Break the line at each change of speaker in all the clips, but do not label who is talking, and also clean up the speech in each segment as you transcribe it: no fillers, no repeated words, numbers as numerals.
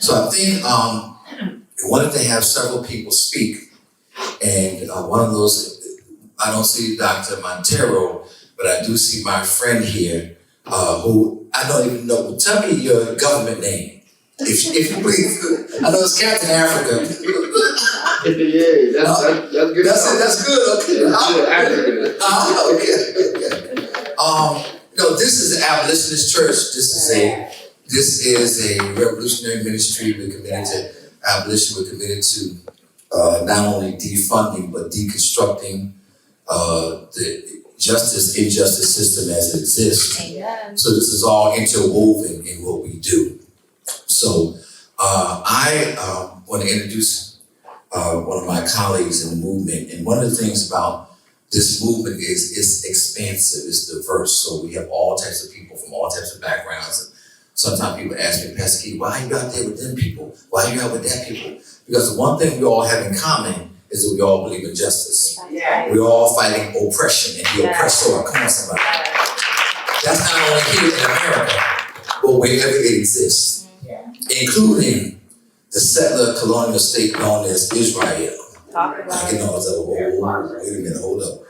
So I think we wanted to have several people speak, and one of those, I don't see Dr. Monteiro, but I do see my friend here, who I don't even know. Tell me your government name, if you please. I know it's Captain Africa.
Yeah, that's good.
That's good. Okay. Okay. This is the Abolitionist Church. This is a revolutionary ministry. We're committed to abolition. We're committed to not only defunding but deconstructing the injustice system as it exists.
Amen.
So this is all interwoven in what we do. So I want to introduce one of my colleagues in the movement. And one of the things about this movement is it's expansive, it's diverse. So we have all types of people from all types of backgrounds. And sometimes people ask me, Pastor Key, why are you out there with them people? Why are you out with that people? Because the one thing we all have in common is that we all believe in justice.
Yeah.
We're all fighting oppression and the oppressor. Come on, somebody. That's not only here in America, but wherever it exists, including the settler colonial state known as Israel. I can always say, wait a minute, hold up.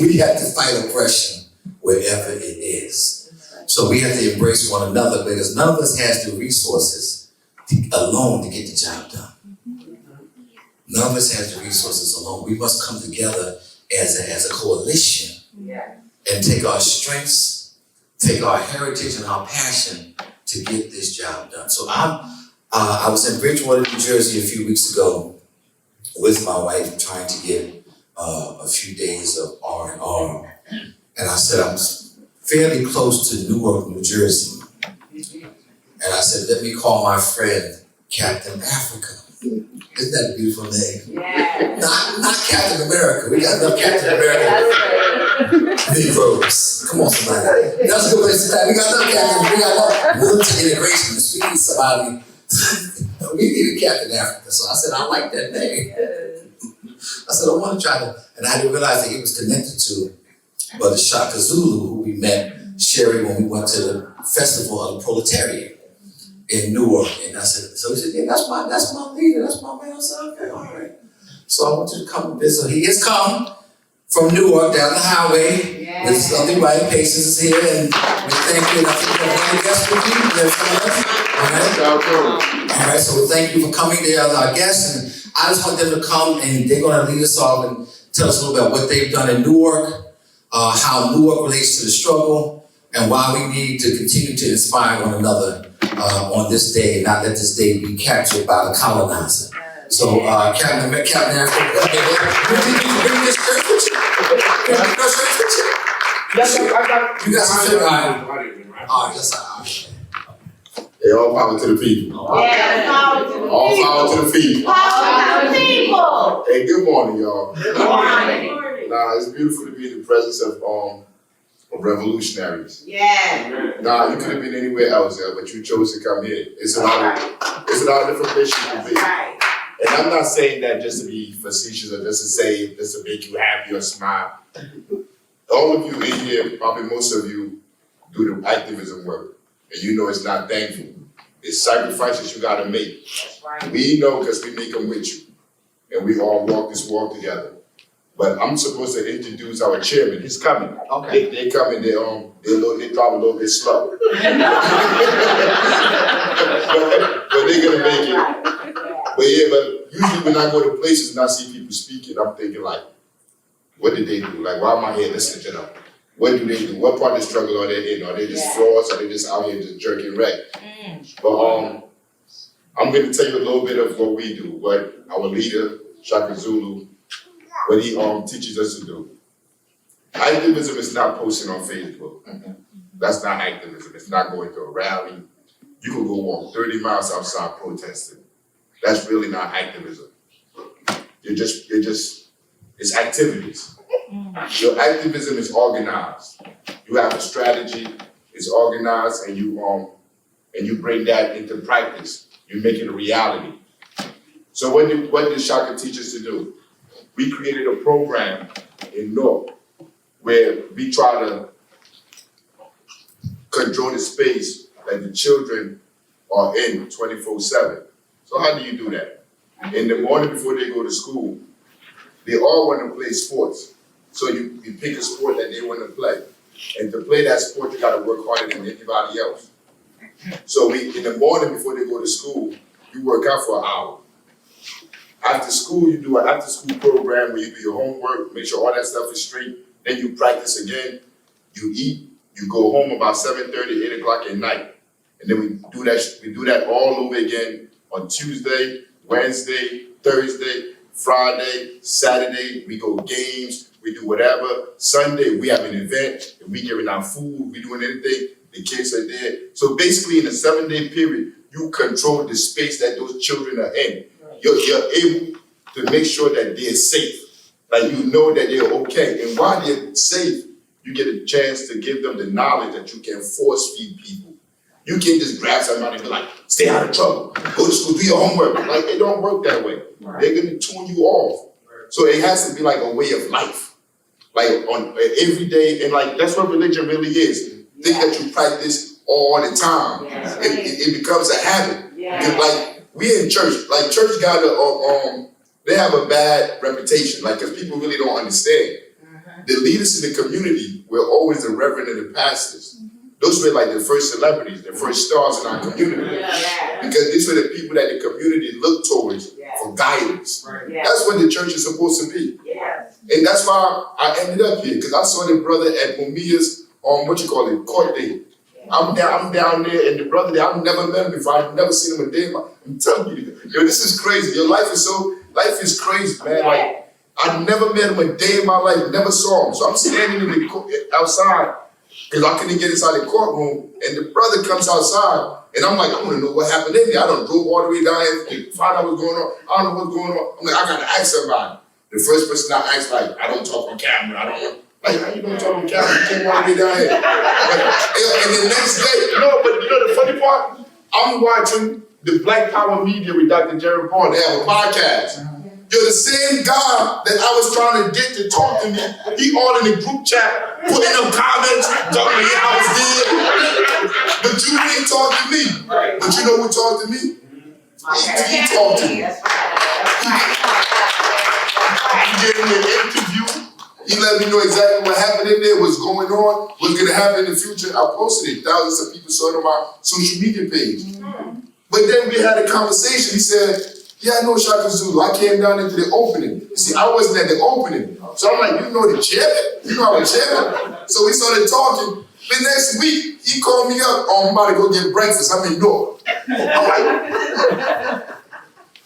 We have to fight oppression wherever it is. So we have to embrace one another because none of us has the resources alone to get the job done. None of us has the resources alone. We must come together as a coalition and take our strengths, take our heritage and our passion to get this job done. So I was in Bridgewater, New Jersey a few weeks ago with my wife trying to get a few days of R&R. And I said, I'm fairly close to Newark, New Jersey. And I said, let me call my friend, Captain Africa. Isn't that a beautiful name?
Yeah.
Not Captain America. We got enough Captain America Negroes. Come on, somebody. That's a good place to start. We got enough Captain. We got enough military integration. We need somebody. We need a Captain Africa. So I said, I like that name. I said, I want to try to, and I didn't realize that it was connected to Brother Shaka Zulu, who we met, Cheri, when we went to the Festival of the Proletariat in Newark. And I said, so he said, yeah, that's my leader, that's my man. I said, okay, all right. So I want you to come and visit. He has come from Newark down the highway with his lovely wife, Patience is here, and we thank you. And I think we have a guest with you. All right, so we thank you for coming there as our guests. And I just want them to come and they're going to lead us off and tell us a little bit about what they've done in Newark, how Newark relates to the struggle, and why we need to continue to inspire one another on this day, and not let this day be captured by the colonizer. So, Captain Africa, did you bring this church with you?
Yes, I got.
You got some shit? All right, that's all right.
Hey, all power to the people.
Yeah, power to the
All
people.
power to the people.
Power to the people.
Hey, good morning, y'all.
Good morning.
Nah, it's beautiful to be in the presence of revolutionaries.
Yeah.
Nah, you could have been anywhere else, but you chose to come here. It's a lot of different places you can be.
Right.
And I'm not saying that just to be facetious or just to make you happy or smile. All of you in here, probably most of you, do the activism work. And you know it's not thankful. It's sacrifices you gotta make.
That's right.
We know because we make them with you. And we all walk this walk together. But I'm supposed to introduce our chairman. He's coming.
Okay.
They coming, they drive a little bit slow. but they're gonna make it. But usually when I go to places and I see people speaking, I'm thinking like, what did they do? Like, why am I here listening to them? What do they do? What part of the struggle are they in? Are they just frauds? Are they just out here just jerking wreck? But I'm going to tell you a little bit of what we do, what our leader, Shaka Zulu, what he teaches us to do. Activism is not posting on Facebook. That's not activism. It's not going to a rally. You can go walk 30 miles outside protesting. That's really not activism. It's activities. Your activism is organized. You have a strategy, it's organized, and you bring that into practice. You make it a reality. So what did Shaka teach us to do? We created a program in North where we try to control the space that the children are in 24/7. So how do you do that? In the morning before they go to school, they all want to play sports. So you pick a sport that they want to play. And to play that sport, you got to work harder than anybody else. So in the morning before they go to school, you work out for an hour. After school, you do an after-school program where you do your homework, make sure all that stuff is straight. Then you practice again. You eat. You go home about 7:30, 8 o'clock at night. And then we do that all over again on Tuesday, Wednesday, Thursday, Friday, Saturday. We go games. We do whatever. Sunday, we have an event. And we giving out food. We doing anything. The kids are there. So basically, in a 7-day period, you control the space that those children are in. You're able to make sure that they're safe. Like you know that they're okay. And while they're safe, you get a chance to give them the knowledge that you can force feed people. You can't just grab somebody and be like, stay out of trouble, go to school, do your homework. Like it don't work that way. They're gonna tune you off. So it has to be like a way of life. Like on every day, and like that's what religion really is. Things that you practice all the time. It becomes a habit. Like we in church, like church got they have a bad reputation, like because people really don't understand. The leaders in the community were always the reverend and the pastors. Those were like the first celebrities, the first stars in our community. Because these were the people that the community looked towards for guidance. That's what the church is supposed to be. And that's why I ended up here, because I saw the brother at Mumia's court date. I'm down there, and the brother there, I've never met him before. I've never seen him a day. I'm telling you, yo, this is crazy. Your life is crazy, man. Like, I never met him a day in my life, never saw him. So I'm standing in the outside, because I couldn't get inside the courtroom, and the brother comes outside, and I'm like, I want to know what happened in there. I done drove all the way down here to find out what's going on. I don't know what's going on. I'm like, I got to ask somebody. The first person I asked, like, I don't talk on camera. I don't. Like, how you gonna talk on camera? You came all the way down here. And the next day, but you know the funny part? I'm watching the Black Power Media with Dr. Jerry Paul. They have a podcast. You're the same guy that I was trying to get to talk to me. He all in the group chat, putting up comments, talking to me, I was there. But you didn't talk to me. But you know who talked to me? He talked to me. He gave me an interview. He let me know exactly what happened in there, what's going on, what's going to happen in the future. I posted it. Thousands of people saw it on my social media page. But then we had a conversation. He said, yeah, I know Shaka Zulu. I came down into the opening. You see, I wasn't at the opening. So I'm like, you know the chairman? You know our chairman? So we started talking. The next week, he called me up, I'm about to go get breakfast. I'm in York. I'm like,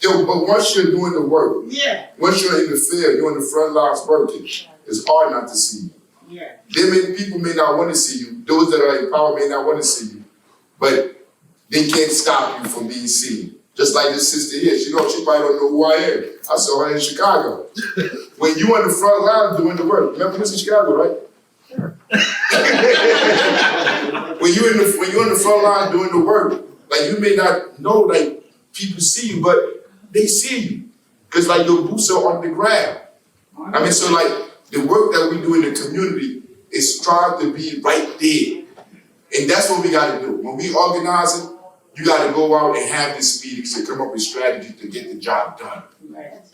yo, but once you're doing the work, once you're in the field, you're on the front lines working, it's hard not to see you. People may not want to see you. Those that are in power may not want to see you. But they can't stop you from being seen. Just like this sister here, she probably don't know who I am. I saw her in Chicago. When you on the front line doing the work, remember this in Chicago, right? Sure. when you're on the front line doing the work, like you may not know, like people see you, but they see you. Because like your boots are on the ground. I mean, so like the work that we do in the community is strive to be right there. And that's what we got to do. When we organize it, you got to go out and have these meetings to come up with strategies to get the job done.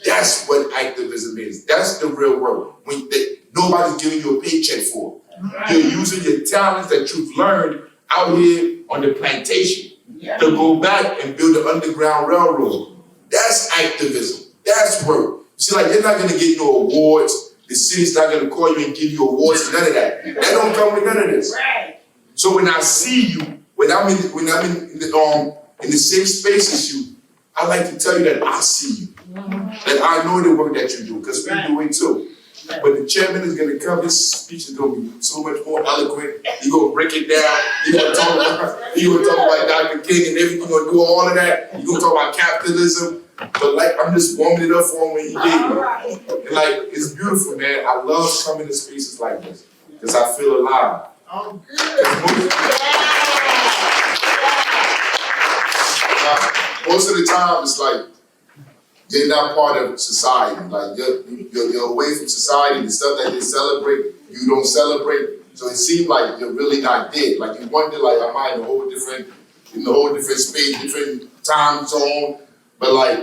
That's what activism is. That's the real work. Nobody's giving you a paycheck for it. You're using your talents that you've learned out here on the plantation to go back and build the Underground Railroad. That's activism. That's work. See, like, you're not going to get no awards. The city's not going to call you and give you awards, none of that. That don't come with none of this. So when I see you, when I'm in the same space as you, I like to tell you that I see you. That I know the work that you do, because we do it too. But the chairman is going to come, his speech is going to be so much more eloquent. He's going to break it down. He's going to talk about Dr. King and everything. He's going to do all of that. He's going to talk about capitalism. But like, I'm just warming it up for him when he gave me. And like, it's beautiful, man. I love coming to spaces like this because I feel alive. Oh, good. Most of the time, it's like you're not part of society. Like you're away from society. The stuff that they celebrate, you don't celebrate. So it seems like you're really not dead. Like you wonder, like, am I in a whole different in a whole different space, different time zone. But like,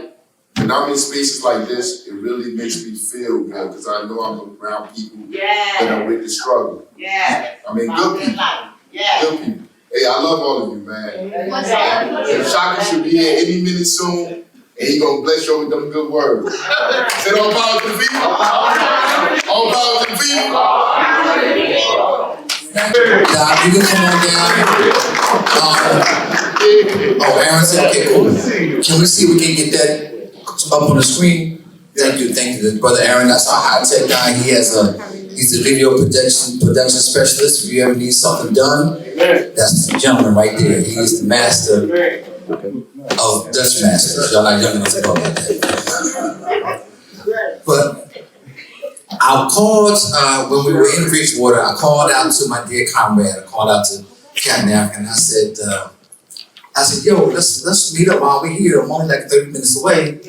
when I'm in spaces like this, it really makes me feel good because I know I'm around people that are with the struggle.
Yeah.
I mean, good people.
Yeah.
Good people. Hey, I love all of you, man.
What's
And Shaka should be here any minute soon, and he gonna bless you with them good words. Say all power to the people. All power to the people.
Doc, you can come on down. Oh, Aaron said, okay, cool. Can we see if we can get that up on the screen? Thank you, brother Aaron. That's our high tech guy. He's a video production specialist. If you ever need something done, that's the gentleman right there. He is the master of Dutch masters. Y'all like young enough to know about that. But I called, when we were in Bridgewater, I called out to my dear comrade. I called out to Captain Afrikan. I said, yo, let's meet up while we're here. I'm only like 30 minutes away.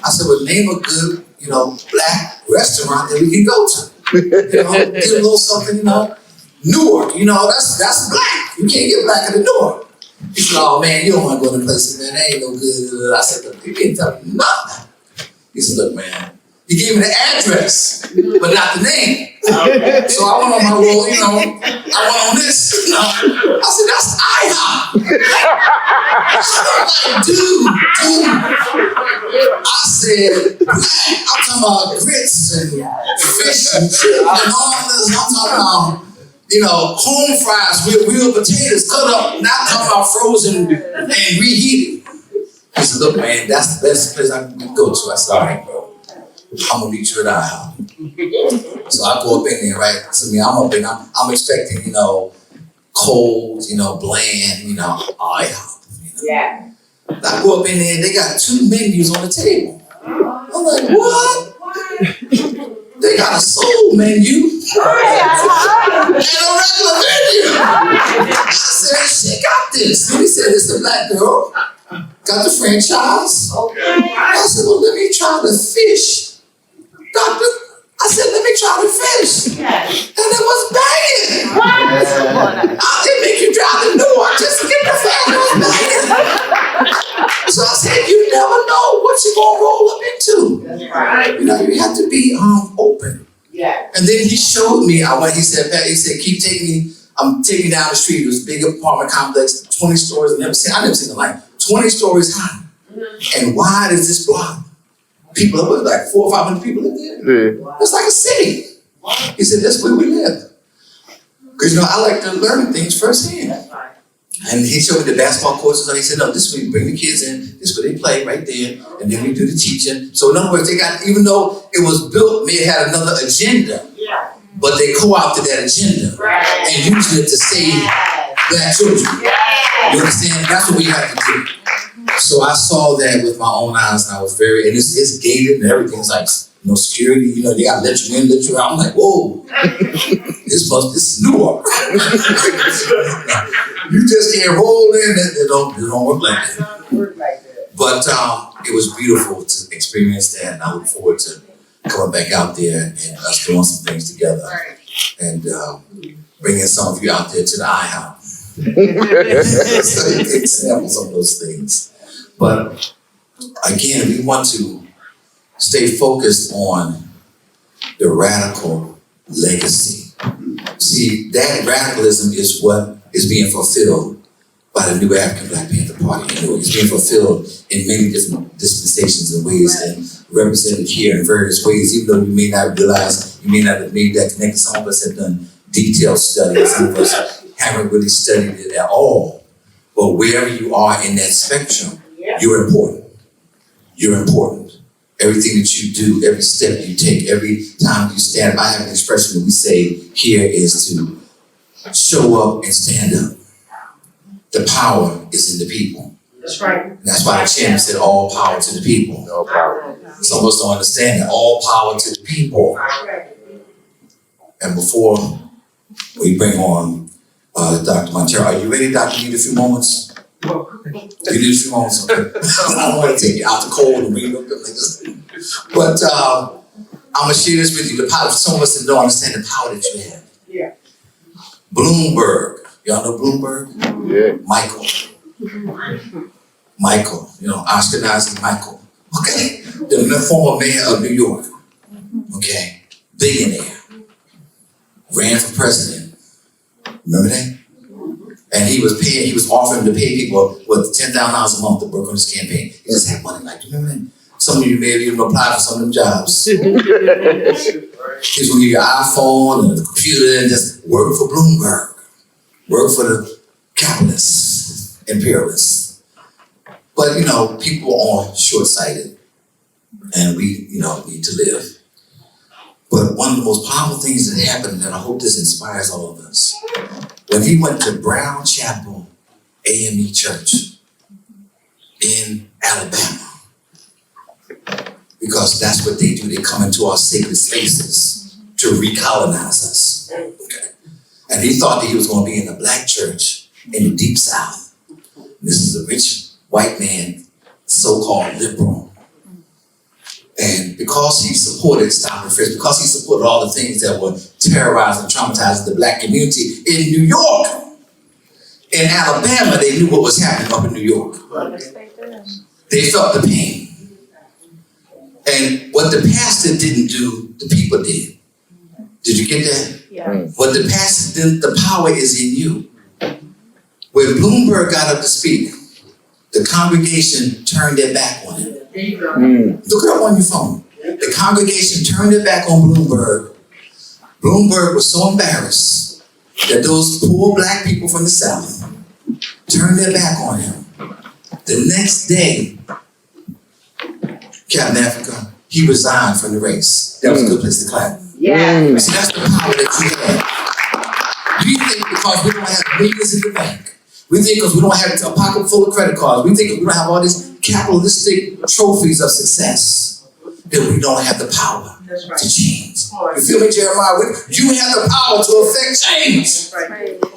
I said, well, name a good, black restaurant that we can go to. Get a little something, Newark, that's black. You can't get black in the Newark. He said, oh man, you don't want to go to places, man, that ain't no good. I said, look, you can't tell me nothing. He said, look, man, he gave me the address, but not the name. So I went on my roll, I went on this, I said, that's IHOP. I'm like, dude. I said, I'm talking about grits and fish and chips and all this. I'm talking about, home fries with real potatoes cut up, not talking about frozen and reheated. He said, look, man, that's the best place I can go to. I said, all right, bro. I'm gonna meet you at IHOP. So I go up in there, right? So I'm up in, I'm expecting, cold, bland, IHOP.
Yeah.
I go up in there and they got 2 menus on the table. I'm like, what? They got a soul menu and a regular menu. I said, she got this. And he said, this is a black girl. Got the franchise. I said, well, let me try the fish. Doctor, I said, let me try the fish. And it was banging. It make you drive to Newark just to get the fish. It was banging. So I said, you never know what you're going to roll up into. You have to be open.
Yeah.
And then he showed me, he said, keep taking me, I'm taking down the street. It was a big apartment complex, 20 stories. I never seen it like 20 stories high. And wide as this block. People, it was like 400 or 500 people in there. Yeah. It's like a city. He said, that's where we live. Because, I like to learn things firsthand. And he showed me the basketball courses. And he said, no, this is where you bring the kids in. This is where they play right there. And then we do the teaching. So in other words, they got, even though it was built, may have had another agenda. Yeah. But they co-opted that agenda. Right. And used it to save black children. Yeah. You understand? That's what we have to do. So I saw that with my own eyes, and I was and it's gated and everything's like no security. They got to let you in, let you out. I'm like, whoa, this is Newark. You just can't roll in. It don't work like that. But it was beautiful to experience that, and I look forward to coming back out there and us doing some things together and bringing some of you out there to the IHOP. So you can sample some of those things. But again, we want to stay focused on the radical legacy. See, that radicalism is what is being fulfilled by the new African Black Panther Party. It's being fulfilled in many different dispensations and ways and represented here in various ways, even though you may not realize, you may not have made that connection. Some of us have done detailed studies, some of us haven't really studied it at all. But wherever you are in that spectrum, you're important. You're important. Everything that you do, every step you take, every time you stand up, I have an expression that we say here is to show up and stand up. The power is in the people.
That's right.
And that's why the chairman said all power to the people.
All power.
Some of us don't understand that. All power to the people. And before we bring on Dr. Monteiro, are you ready, Dr.? You need a few moments? You need a few moments, okay? I don't want to take you out the cold and bring you up like this. But I'm going to share this with you. The power, some of us that don't understand the power that you have.
Yeah.
Bloomberg. Y'all know Bloomberg?
Yeah.
Michael. Michael, Ashkenazi Michael. Okay, the former mayor of New York. Okay, billionaire, ran for president. Remember that? And he was offering to pay people $10,000 a month to work on his campaign. He just had money like, you remember that? Some of you may have even applied for some of them jobs. He's gonna give you an iPhone and a computer and just work for Bloomberg. Work for the capitalists, imperialists. But people are short-sighted and we, need to live. But one of the most powerful things that happened, and I hope this inspires all of us, when he went to Brown Chapel AME Church in Alabama, because that's what they do. They come into our sacred spaces to recolonize us. Okay. And he thought that he was going to be in a black church in the deep South. This is a rich white man, so-called liberal. And because he supported Stop and Frisk, because he supported all the things that were terrorizing and traumatizing the black community in New York, in Alabama, they knew what was happening up in New York. They felt the pain. And what the pastor didn't do, the people did. Did you get that?
Yeah.
What the pastor did, the power is in you. When Bloomberg got up to speak, the congregation turned their back on him. Look it up on your phone. The congregation turned their back on Bloomberg. Bloomberg was so embarrassed that those poor black people from the South turned their back on him. The next day, Captain Africa, he resigned from the race. That was a good place to clap.
Yeah.
See, that's the power that you have. We think because we don't have millions in the bank, we think because we don't have a pocket full of credit cards, we think because we don't have all these capitalistic trophies of success, that we don't have the power to change. You feel me, Jeremiah? You have the power to affect change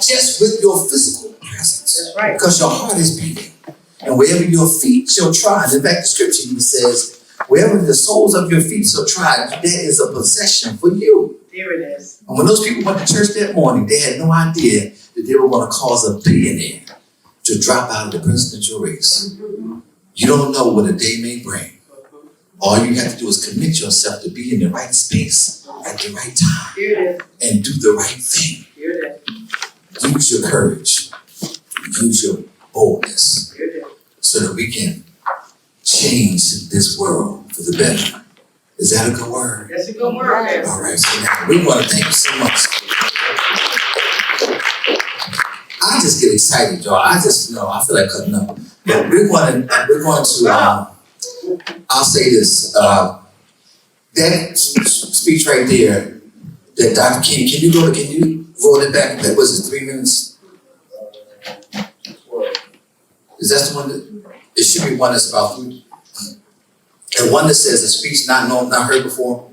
just with your physical presence, because your heart is beating. And wherever your feet shall trod, in fact, the scripture even says, wherever the soles of your feet shall trod, there is a possession for you.
There it is.
And when those people went to church that morning, they had no idea that they were going to cause a billionaire to drop out of the presidential race. You don't know what a day may bring. All you have to do is commit yourself to be in the right space at the right time and do the right thing. Use your courage. Use your boldness so that we can change this world for the better. Is that a good word?
That's a good word.
All right, so now we want to thank you so much. I just get excited, y'all. I feel like cutting up. But we're going to I'll say this. That speech right there, that Dr. King, can you roll it back? That was it 3 minutes? Is that the one that, it should be one that's about food? And one that says a speech not known, not heard before.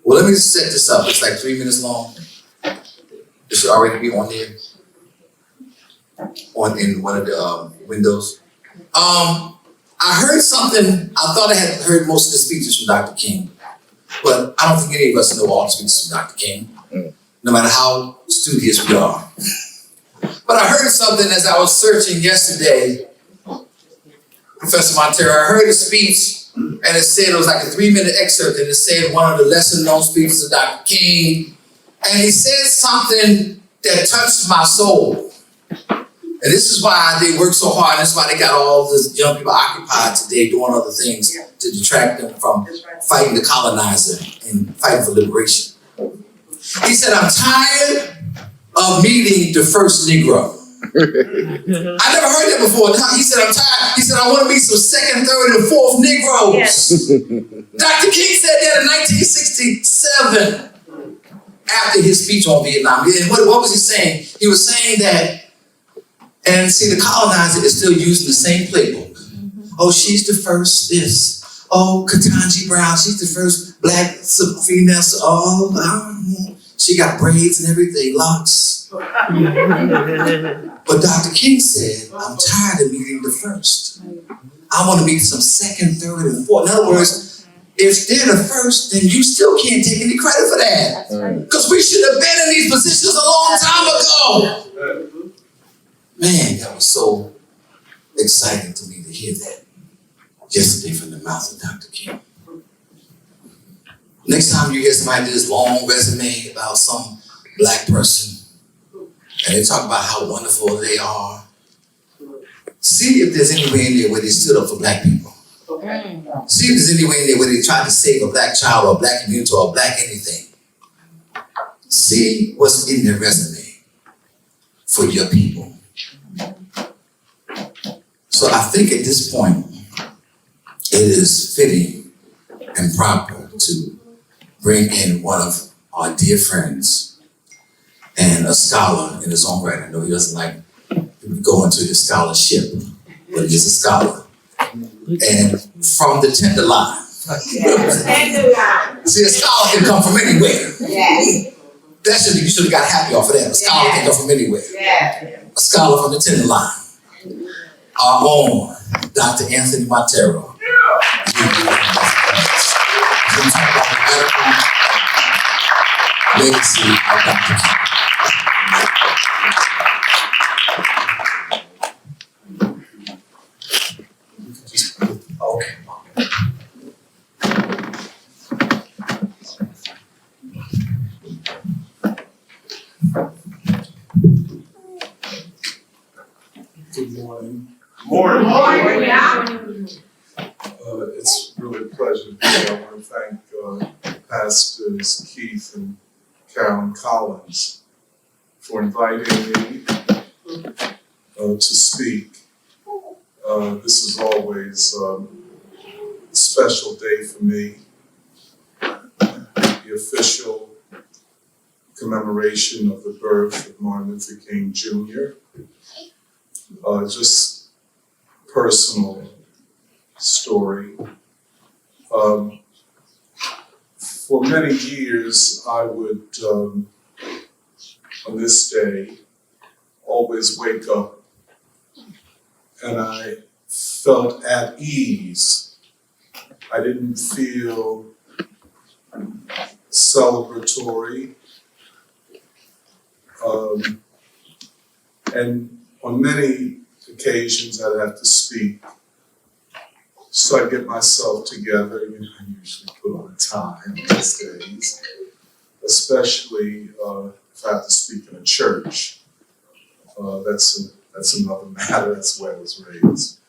Well, let me just set this up. It's like 3 minutes long. It should already be on there. In one of the windows. I heard something, I thought I had heard most of the speeches from Dr. King, but I don't think any of us know all the speeches from Dr. King, no matter how studious we are. But I heard something as I was searching yesterday, Professor Monteiro. I heard a speech, and it said, it was like a 3-minute excerpt, and it said one of the lesser known speeches of Dr. King, and he said something that touched my soul. And this is why they work so hard, and this is why they got all these young people occupied today doing other things to detract them from fighting the colonizer and fighting for liberation. He said, I'm tired of meeting the first Negro. I never heard that before. He said, I'm tired. He said, I want to meet some second, third, and fourth Negroes. Yes. Dr. King said that in 1967 after his speech on Vietnam. And what was he saying? He was saying that, and see, the colonizer is still using the same playbook. Oh, she's the first this. Oh, Ketanji Brown, she's the first black female. Oh, she got braids and everything, locks. But Dr. King said, I'm tired of meeting the first. I want to meet some second, third, and fourth. In other words, if they're the first, then you still can't take any credit for that. Because we should have been in these positions a long time ago. Man, that was so exciting to me to hear that yesterday from the mouth of Dr. King. Next time you hear somebody do this long resume about some black person and they talk about how wonderful they are, see if there's anywhere in there where they stood up for black people. See if there's anywhere in there where they tried to save a black child or a black community or a black anything. See what's in their resume for your people. So I think at this point, it is fitting and proper to bring in one of our dear friends and a scholar in his own right. I know he doesn't like people to go into his scholarship, but he is a scholar. And from the tender line. See, a scholar can come from anywhere. You should have got happy off of that. A scholar can come from anywhere. A scholar from the tender line. Our own Dr. Anthony Monteiro. We'll talk about the medical legacy of Dr. King. Okay.
Good morning.
Morning.
It's really a pleasure to be here. I want to thank Pastors Keith and Karen Collins for inviting me to speak. This is always a special day for me. The official commemoration of the birth of Martin Luther King Jr. Just personal story. For many years, I would, on this day, always wake up and I felt at ease. I didn't feel celebratory. And on many occasions, I'd have to speak. So I get myself together. I usually put on a tie on these days, especially if I have to speak in a church. That's another matter. That's where I was raised.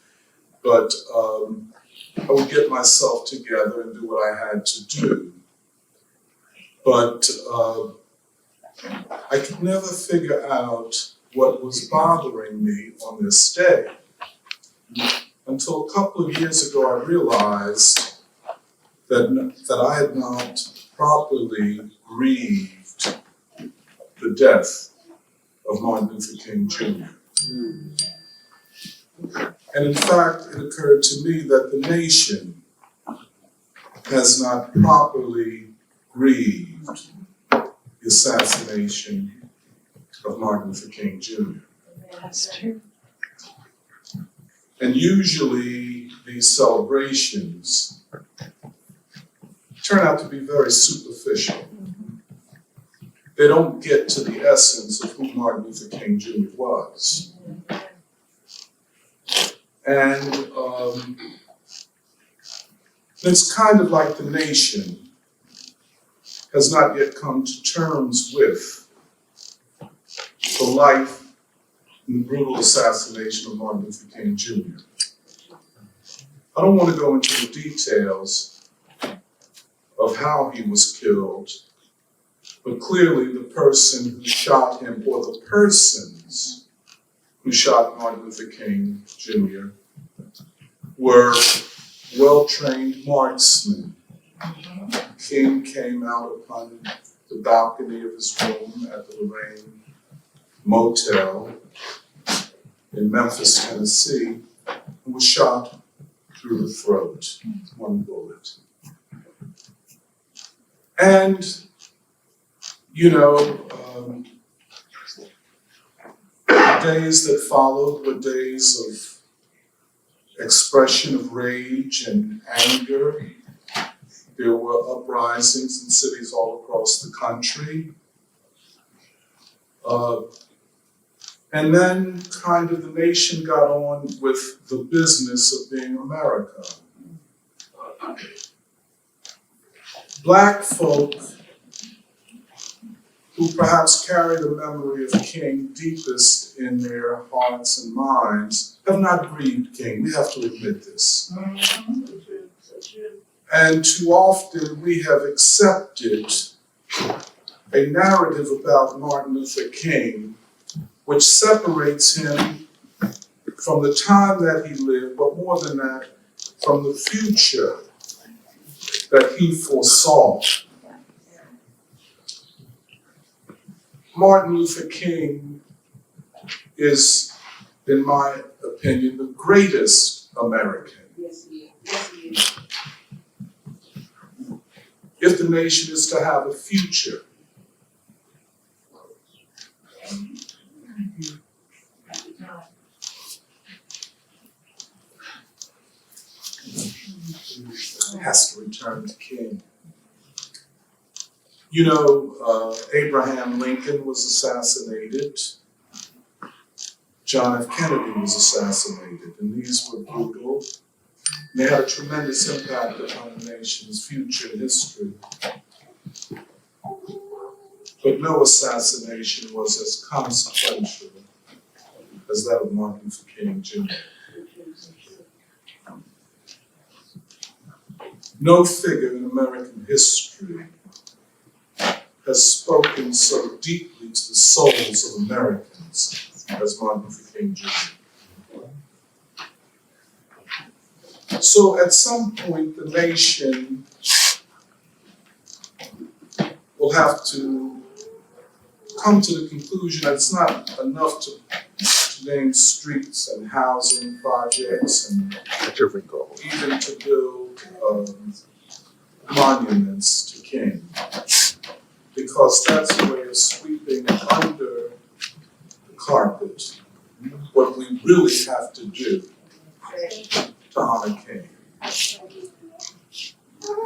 But I would get myself together and do what I had to do. But I could never figure out what was bothering me on this day. Until a couple of years ago, I realized that I had not properly grieved the death of Martin Luther King Jr. And in fact, it occurred to me that the nation has not properly grieved the assassination of Martin Luther King Jr.
That's true.
And usually these celebrations turn out to be very superficial. They don't get to the essence of who Martin Luther King Jr. was. And it's kind of like the nation has not yet come to terms with the life and the brutal assassination of Martin Luther King Jr. I don't want to go into the details of how he was killed, but clearly the person who shot him, or the persons who shot Martin Luther King Jr., were well-trained marksmen. King came out upon the balcony of his room at the Lorraine Motel in Memphis, Tennessee, and was shot through the throat, one bullet. And, the days that followed were days of expression of rage and anger. There were uprisings in cities all across the country. And then kind of the nation got on with the business of being America. Black folk who perhaps carry the memory of King deepest in their hearts and minds have not grieved King. We have to admit this. And too often we have accepted a narrative about Martin Luther King which separates him from the time that he lived, but more than that, from the future that he foresaw. Martin Luther King is, in my opinion, the greatest American.
Yes, he is. Yes, he is.
If the nation is to have a future. It has to return to King. You know, Abraham Lincoln was assassinated. John F. Kennedy was assassinated, and these were brutal. They had a tremendous impact upon the nation's future history. But no assassination was as consequential as that of Martin Luther King Jr. No figure in American history has spoken so deeply to the souls of Americans as Martin Luther King Jr. So at some point, the nation will have to come to the conclusion that it's not enough to name streets and housing projects and even to build monuments to King, because that's a way of sweeping under the carpet what we really have to do to honor King.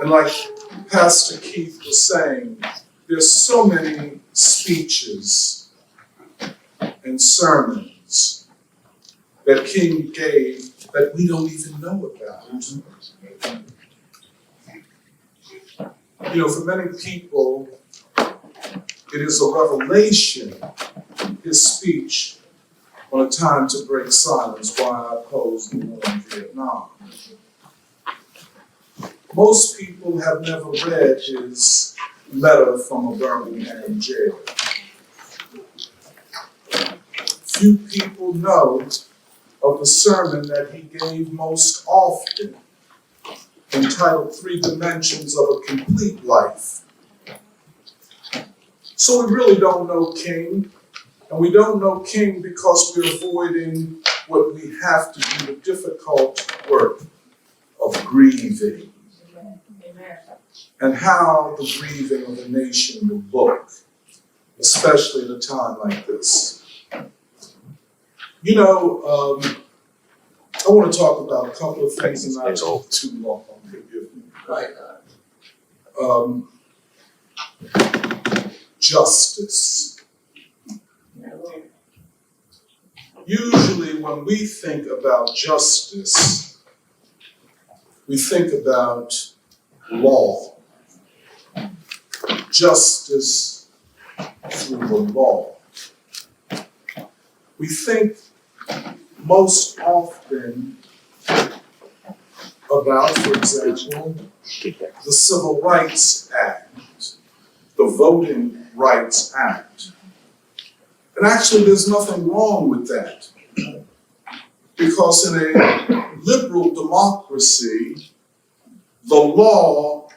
And like Pastor Keith was saying, there's so many speeches and sermons that King gave that we don't even know about. You know, for many people, it is a revelation, his speech on a time to break silence while I opposed the war in Vietnam. Most people have never read his letter from a Birmingham jail. Few people know of the sermon that he gave most often, entitled 3 Dimensions of a Complete Life. So we really don't know King, and we don't know King because we're avoiding what we have to do, the difficult work of grieving. And how the grieving of a nation will look, especially at a time like this. You know, I want to talk about a couple of things and not talk too long, forgive me. Justice. Usually when we think about justice, we think about law. Justice through the law. We think most often about, for example, the Civil Rights Act, the Voting Rights Act. And actually, there's nothing wrong with that. Because in a liberal democracy, the law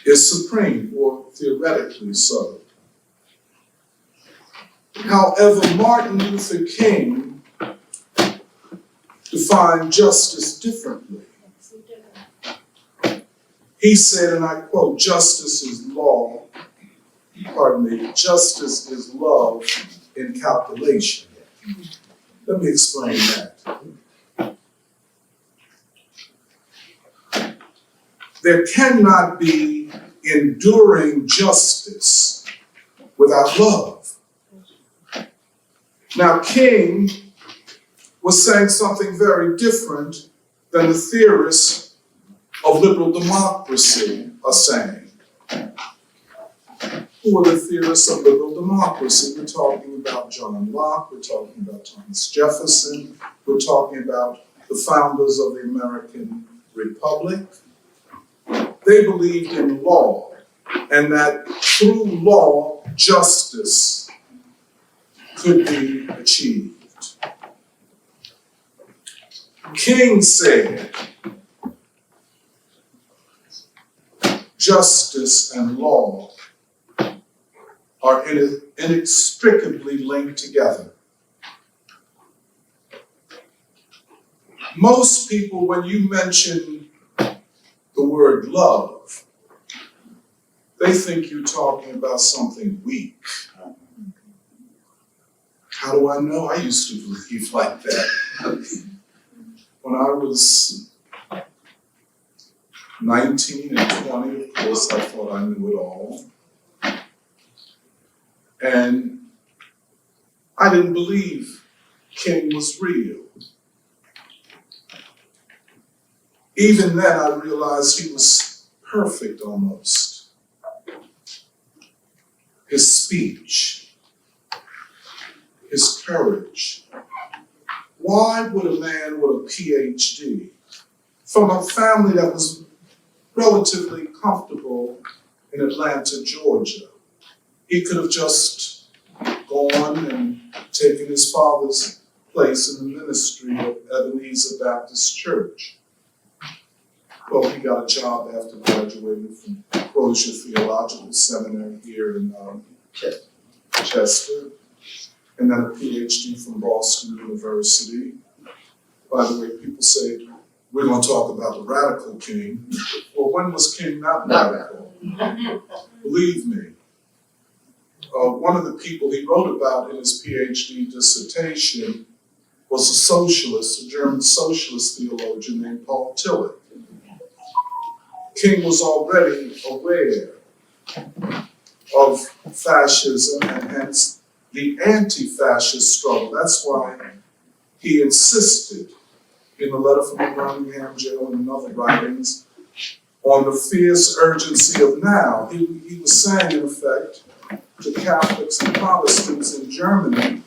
is supreme, or theoretically so. However, Martin Luther King defined justice differently. He said, and I quote, "Justice is law, justice is love in calculation." Let me explain that. There cannot be enduring justice without love. Now, King was saying something very different than the theorists of liberal democracy are saying. Who are the theorists of liberal democracy? We're talking about John Locke, we're talking about Thomas Jefferson, we're talking about the founders of the American Republic. They believed in law, and that through law, justice could be achieved. King said, justice and law are inextricably linked together. Most people, when you mention the word love, they think you're talking about something weak. How do I know? I used to believe like that. When I was 19 and 20, of course, I thought I knew it all. And I didn't believe King was real. Even then, I realized he was perfect almost. His speech, his courage. Why would a man with a PhD from a family that was relatively comfortable in Atlanta, Georgia, he could have just gone and taken his father's place in the ministry of Ebenezer Baptist Church. Well, he got a job after graduating from Crozier Theological Seminary here in Chester, and then a PhD from Boston University. By the way, people say, we're going to talk about the radical King. Well, when was King not radical? Believe me. One of the people he wrote about in his PhD dissertation was a socialist, a German socialist theologian named Paul Tillich. King was already aware of fascism and hence the anti-fascist struggle. That's why he insisted in the letter from the Birmingham jail and in other writings on the fierce urgency of now. He was saying, in effect, to Catholics and Protestants in Germany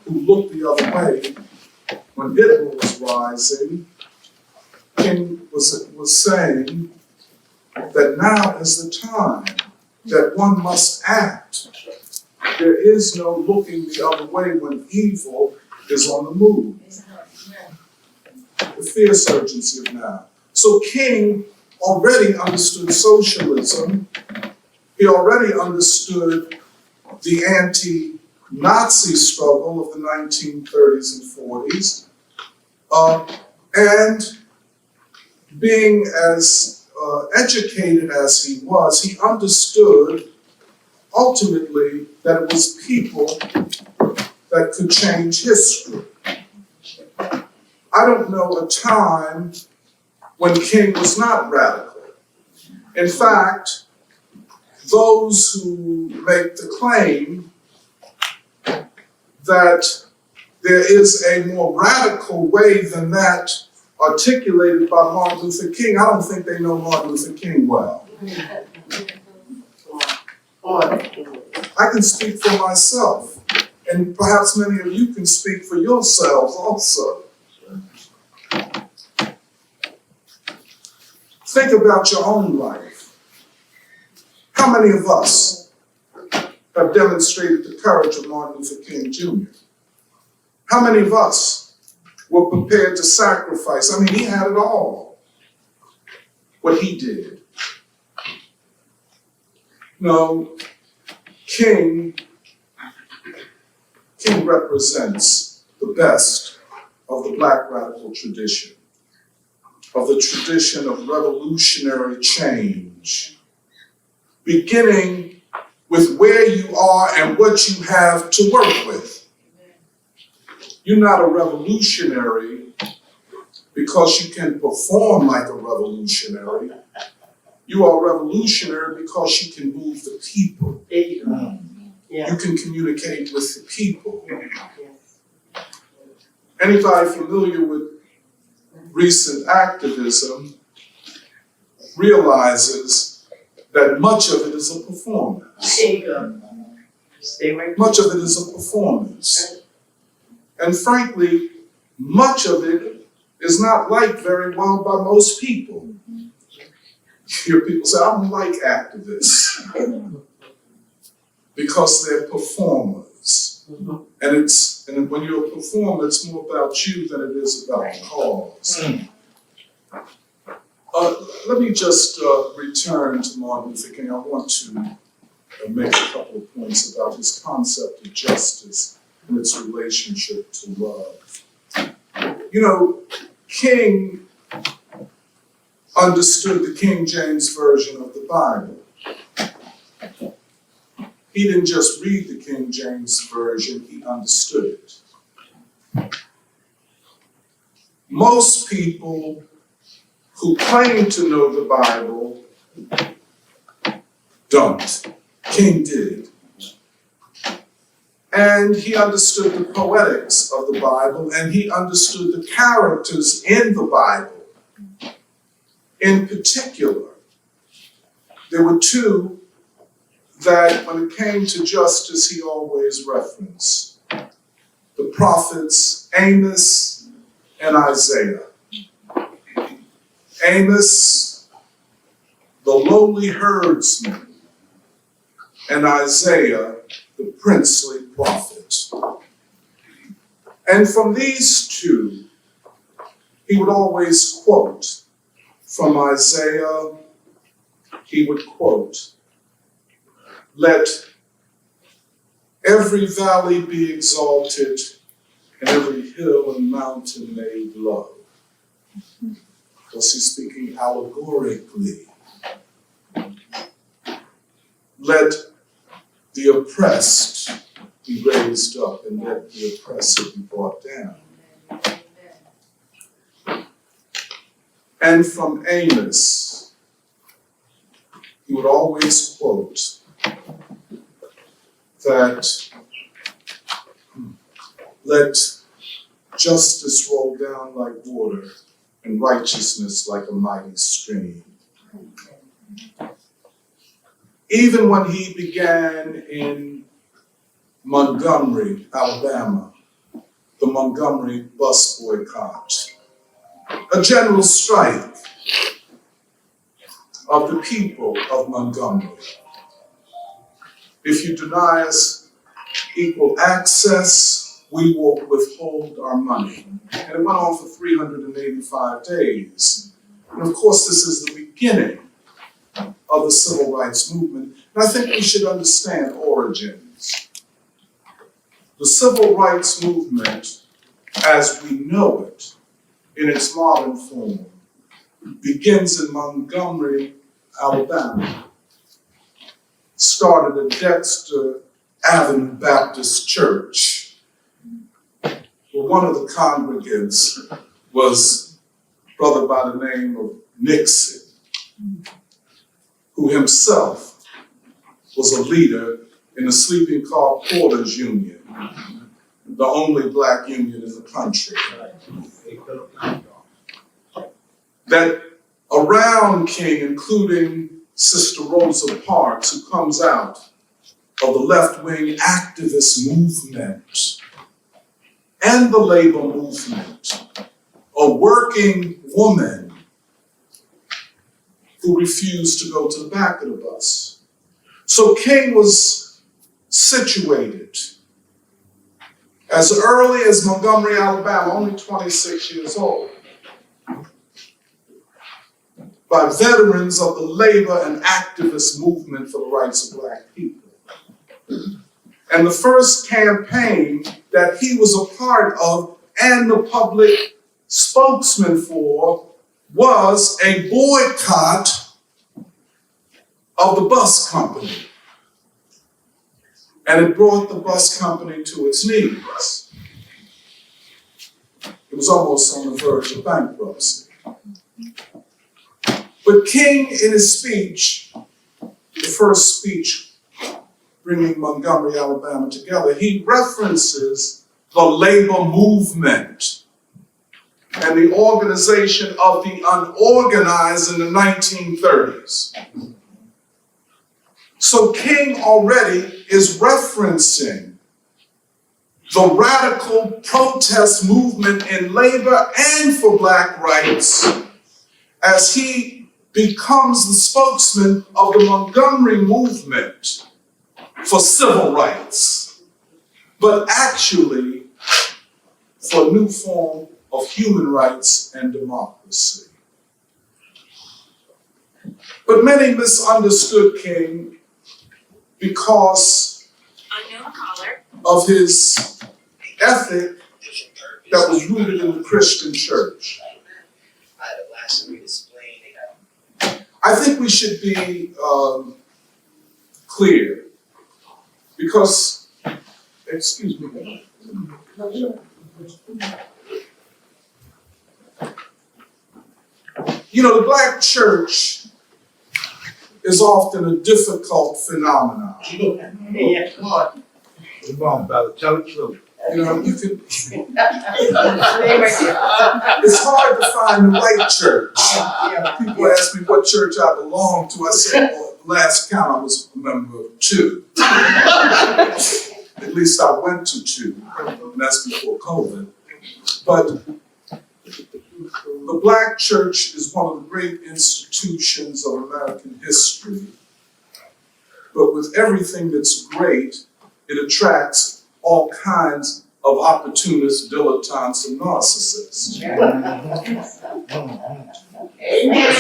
who looked the other way when Hitler was rising, King was saying that now is the time that one must act. There is no looking the other way when evil is on the move. The fierce urgency of now. So King already understood socialism. He already understood the anti-Nazi struggle of the 1930s and 40s. And being as educated as he was, he understood ultimately that it was people that could change history. I don't know a time when King was not radical. In fact, those who make the claim that there is a more radical way than that articulated by Martin Luther King, I don't think they know Martin Luther King well. I can speak for myself, and perhaps many of you can speak for yourselves also. Think about your own life. How many of us have demonstrated the courage of Martin Luther King Jr.? How many of us were prepared to sacrifice? I mean, he had it all, what he did. No, King represents the best of the Black radical tradition, of the tradition of revolutionary change, beginning with where you are and what you have to work with. You're not a revolutionary because you can perform like a revolutionary. You are revolutionary because you can move the people. You can communicate with the people. Anybody familiar with recent activism realizes that much of it is a performance.
There you go. Stay right.
Much of it is a performance. And frankly, much of it is not liked very well by most people. You hear people say, I don't like activists because they're performers. And when you're a performer, it's more about you than it is about the cause. Let me just return to Martin Luther King. I want to make a couple of points about his concept of justice and its relationship to love. You know, King understood the King James Version of the Bible. He didn't just read the King James Version, he understood it. Most people who claim to know the Bible don't. King did. And he understood the poetics of the Bible, and he understood the characters in the Bible. In particular, there were two that when it came to justice, he always referenced. The prophets Amos and Isaiah. Amos, the lowly herdsman, and Isaiah, the princely prophet. And from these two, he would always quote. From Isaiah, he would quote, "Let every valley be exalted, and every hill and mountain made low." Was he speaking allegorically? Let the oppressed be raised up, and let the oppressor be brought down. And from Amos, he would always quote that, "Let justice roll down like water, and righteousness like a mighty stream." Even when he began in Montgomery, Alabama, the Montgomery bus boycott, a general strike of the people of Montgomery. If you deny us equal access, we will withhold our money. And it went on for 385 days. And of course, this is the beginning of the civil rights movement. And I think we should understand origins. The civil rights movement, as we know it, in its modern form, begins in Montgomery, Alabama. Started at Dexter Avenue Baptist Church, where one of the congregants was a brother by the name of Nixon, who himself was a leader in the Sleeping Car Porters Union, the only black union in the country. That around King, including Sister Rosa Parks, who comes out of the left-wing activist movement and the labor movement, a working woman who refused to go to the back of the bus. So King was situated as early as Montgomery, Alabama, only 26 years old, by veterans of the labor and activist movement for the rights of black people. And the first campaign that he was a part of and the public spokesman for was a boycott of the bus company. And it brought the bus company to its knees. It was almost on the verge of bankruptcy. But King, in his speech, the first speech bringing Montgomery, Alabama together, he references the labor movement and the organization of the unorganized in the 1930s. So King already is referencing the radical protest movement in labor and for Black rights as he becomes the spokesman of the Montgomery movement for civil rights, but actually for a new form of human rights and democracy. But many misunderstood King because of his ethic that was rooted in the Christian church. I think we should be clear because, excuse me. You know, the Black church is often a difficult phenomenon.
Yeah, come on.
Come on, brother, tell the truth.
You know, you can,
Stay right there.
it's hard to find the right church.
Yeah.
People ask me what church I belong to. I said, well, last count I was a member of 2. At least I went to 2, and that's before COVID. But the Black church is one of the great institutions of American history. But with everything that's great, it attracts all kinds of opportunists, dilettantes, and narcissists.
Amen.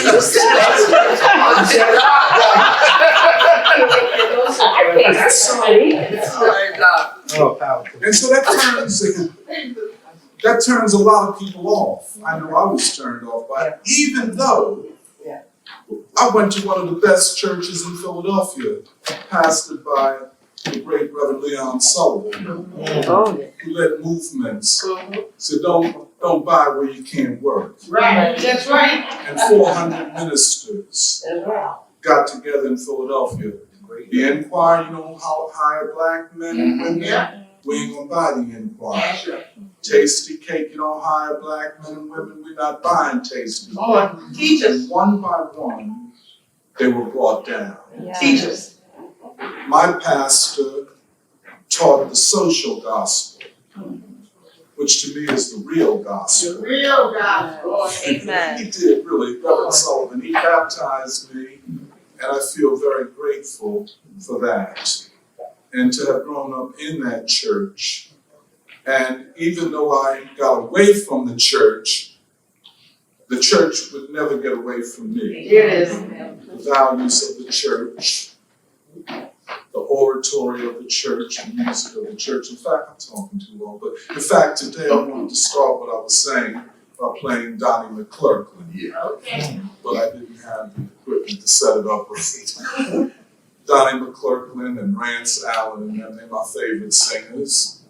You said
Oh, powerful.
And so that turns a lot of people off. I know I was turned off by it, even though I went to one of the best churches in Philadelphia, pastored by the great Reverend Leon Sullivan, who led movements. Said, don't buy where you can't work.
Right, that's right.
And 400 ministers
That's right.
got together in Philadelphia. The Enquirer, you know how hire Black men and women?
Yeah.
We ain't gonna buy the Enquirer.
That's right.
Tasty Cake, you don't hire Black men and women, we're not buying Tasty Cake.
Oh, teach us.
And one by one, they were brought down.
Teach us.
My pastor taught the social gospel, which to me is the real gospel.
The real gospel.
Amen.
He did, really, Reverend Sullivan. He baptized me, and I feel very grateful for that. And to have grown up in that church. And even though I got away from the church would never get away from me.
It is.
The values of the church, the oratory of the church, the music of the church. In fact, I'm talking too long, but in fact, today I wanted to start what I was saying by playing Donnie McClurkin.
Okay.
But I didn't have the equipment to set it up right. Donnie McClurkin and Rance Allen, and they're my favorite singers.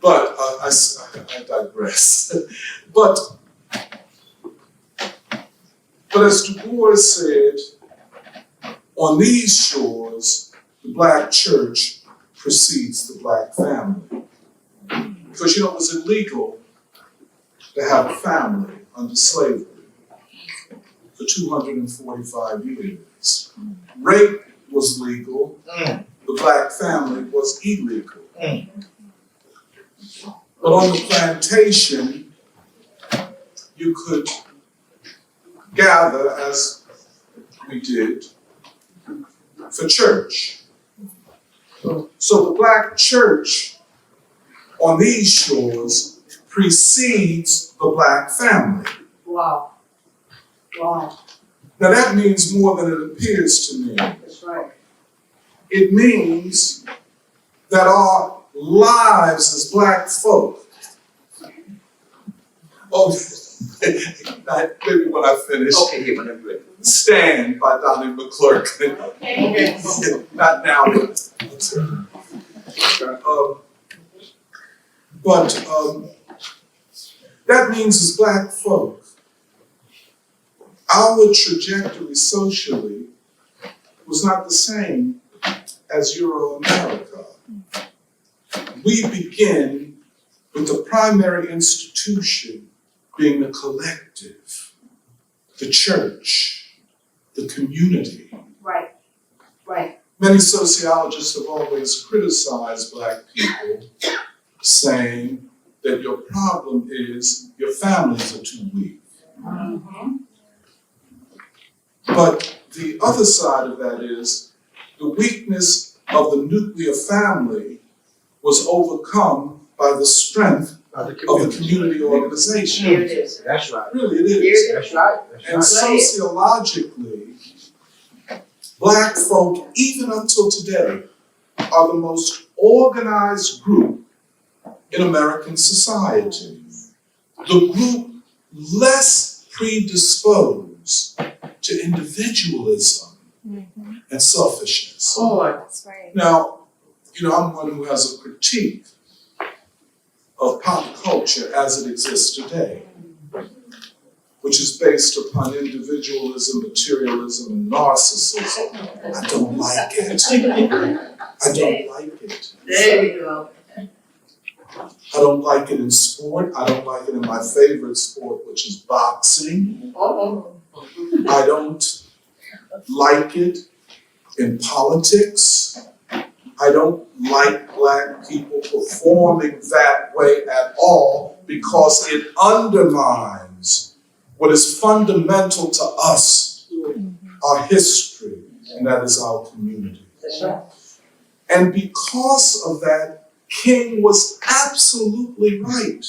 But I digress. But as Du Bois said, on these shores, the Black church precedes the Black family. Because you know, it was illegal to have a family under slavery for 245 years. Rape was legal, the Black family was illegal. But on the plantation, you could gather, as we did, for church. So the Black church on these shores precedes the Black family.
Wow. Wow.
Now that means more than it appears to me.
That's right.
It means that our lives as Black folk, maybe when I finish,
Okay, yeah, whenever you're ready.
Stand by Donnie McClurkin.
Okay.
Not now, but that means as Black folk, our trajectory socially was not the same as Euro-America. We begin with the primary institution being the collective, the church, the community.
Right. Right.
Many sociologists have always criticized Black people, saying that your problem is your families are too weak.
Mm-hmm.
But the other side of that is the weakness of the nuclear family was overcome by the strength
By the
of the
community.
community organization.
Here it is.
That's right.
Really, it is.
That's right. That's
And
right.
sociologically, Black folk, even up till today, are the most organized group in American society. The group less predisposed to individualism and selfishness.
Oh,
That's right.
Now, I'm one who has a critique of pop culture as it exists today, which is based upon individualism, materialism, and narcissism. I don't like it. I don't like it.
there you go.
I don't like it in sport. I don't like it in my favorite sport, which is boxing.
Oh,
I don't like it in politics. I don't like Black people performing that way at all because it undermines what is fundamental to us, our history, and that is our community.
that's right.
And because of that, King was absolutely right